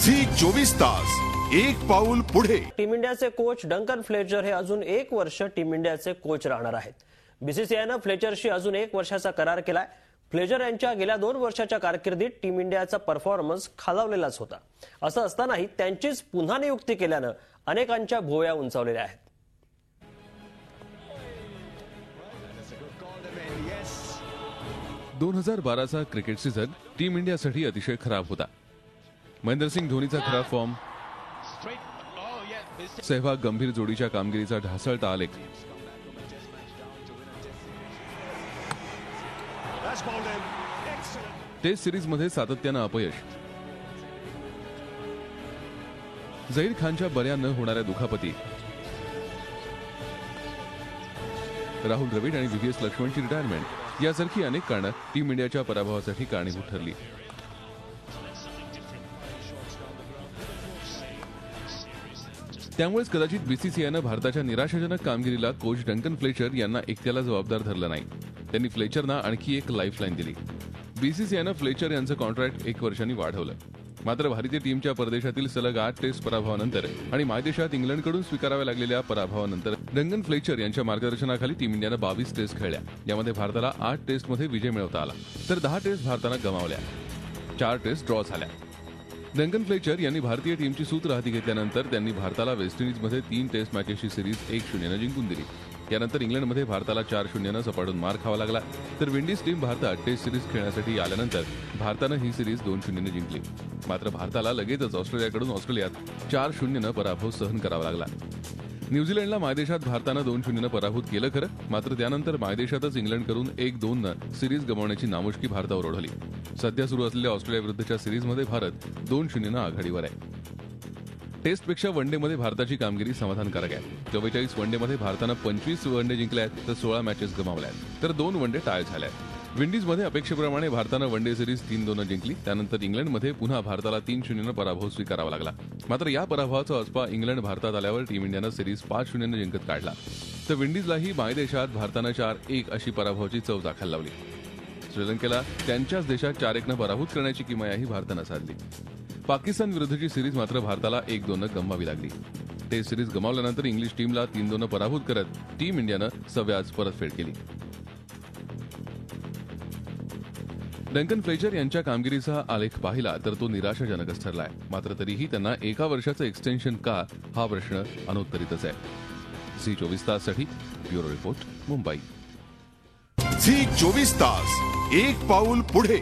Zee 24 तास एक पाऊल पुढे। टीम इंडियाचे कोच डंकन फ्लेचर हे अजून 1 वर्ष टीम इंडियाचे कोच राहणार आहेत। बीसीसीआयने फ्लेचरशी अजून 1 वर्षाचा करार केलाय। फ्लेचर यांच्या गेल्या 2 वर्षाच्या कारकिर्दीत टीम इंडियाचा परफॉर्मन्स खालावलेलाच होता। असं असतानाही त्यांचीच पुन्हा नियुक्ती केल्यानं अनेकांच्या भुवया उंचावलेल्या आहेत। 2012चा क्रिकेट सीझन टीम इंडियासाठी अतिशय खराब होता। महेंद्रसिंग धोनीचा खराब फॉर्म, सहवाग गंभीर जोडीच्या कामगिरीचा ढासळता आलेख, टेस्ट सिरीजमध्ये सातत्यानं अपयश, झहीर खानच्या बऱ्या न होणाऱ्या दुखापती, राहुल द्रविड आणि व्हीव्हीएस लक्ष्मणची रिटायरमेंट यासारखी अनेक कारणे टीम इंडियाच्या पराभवासाठी कारणीभूत ठरली। त्यामुळेच कदाचित बीसीसीआयने भारताच्या निराशाजनक कामगिरीला कोच डंकन फ्लेचर यांना एकट्याला जबाबदार धरलं नाही। त्यांनी फ्लेचरना आणखी एक लाईफलाईन दिली। बीसीसीआयने फ्लेचर यांचं कॉन्ट्रॅक्ट 1 वर्षांनी वाढवलं। मात्र भारतीय टीमच्या परदेशातील सलग 8 टेस्ट पराभवानंतर आणि मायदेशात इंग्लंडकडून स्वीकाराव्या लागलेल्या पराभवानंतर डंकन फ्लेचर यांच्या मार्गदर्शनाखाली टीम इंडियाने 22 टेस्ट खेळल्या। यामध्ये भारताला 8 टेस्टमध्ये विजय मिळवता आला, तर 10 टेस्ट भारताने गमावल्या, 4 टेस्ट ड्रॉ झाल्या। डंकन फ्लेचर यांनी भारतीय टीमची सूत्र हाती घेतल्यानंतर त्यांनी भारताला वेस्ट इंडिजमध्ये 3 टेस्ट मॅचेसची सिरीज 1-0 जिंकून दिली। यानंतर इंग्लंडमध्ये भारताला 4-0 सपाटून मार खावा लागला, तर विंडीज टीम भारतात टेस्ट सिरीज खेळण्यासाठी आल्यानंतर भारतानं ही सिरीज 2-0 जिंकली। मात्र भारताला लगेचच ऑस्ट्रेलियाकडून ऑस्ट्रेलियात 4-0 पराभव सहन करावा लागला। न्यूझीलंडला मायदेशात भारतानं 2-0 पराभूत केलं खरं, मात्र त्यानंतर मायदेशातच इंग्लंडकडून 1-2 सिरीज गमावण्याची नामुष्की भारतावर ओढवली। सध्या सुरू असलेल्या ऑस्ट्रेलिया विरुद्धच्या सिरीजमध्ये भारत 2-0 आघाडीवर आहे। टेस्टपेक्षा वनडेमध्ये भारताची कामगिरी समाधानकारक आहे। 44 वनडेमध्ये भारतानं 25 वनडे जिंकल्या आहेत, तर 16 मॅचेस गमावल्या आहेत, तर 2 वनडे टाळ झाल्या आहेत। विंडीजमध्ये अपेक्षेप्रमाणे भारतानं वनडे सिरीज 3-2 जिंकली। त्यानंतर इंग्लंडमध्ये पुन्हा भारताला 3-0 पराभव स्वीकारावा लागला। मात्र या पराभवाचा अचपा इंग्लंड भारतात आल्यावर टीम इंडियानं सिरीज 5-0 जिंकत काढला, तर विंडीजलाही मायदेशात भारतानं 4-1 अशी पराभवाची चव चाखायला लावली। श्रीलंकेला त्यांच्याच देशात 4-1 पराभूत करण्याची किमयाही भारतानं साधली। पाकिस्तान विरुद्धची सिरीज मात्र भारताला 1-2 गमवावी लागली। टेस्ट सिरीज गमावल्यानंतर इंग्लिश टीमला 3-2 पराभूत करत टीम इंडियानं सव्याज परतफेड केली। डंकन फ्लेचर यांच्या कामगिरीचा आलेख पाहिला तर तो निराशाजनकच ठरलाय। मात्र तरीही त्यांना 1 वर्षाचं एक्सटेन्शन का, हा प्रश्न अनुत्तरितच आहे। झी 24 ताससाठी ब्युरो रिपोर्ट, मुंबई। झी 24 तास एक पाऊल पुढे।